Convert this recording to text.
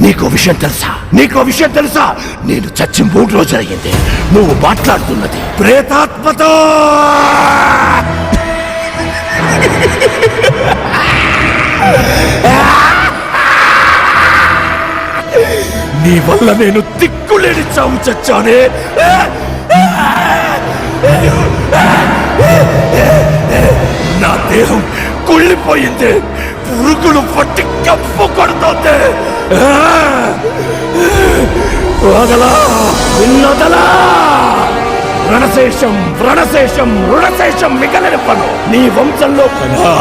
నీకో విషయం తెలుసా నేను చచ్చి 3 రోజులు అయ్యింది. నువ్వు మాట్లాడుతున్నది ప్రేతాత్మతో. నీ వల్ల నేను దిక్కులేని చావు చచ్చానే. నా దేహం కుళ్ళిపోయింది, పురుగులు పట్టి కప్పు కొడుతోంది. వదలా విన్నదలా. రణశేషం మిగలని పను నీ వంశంలో వంశం.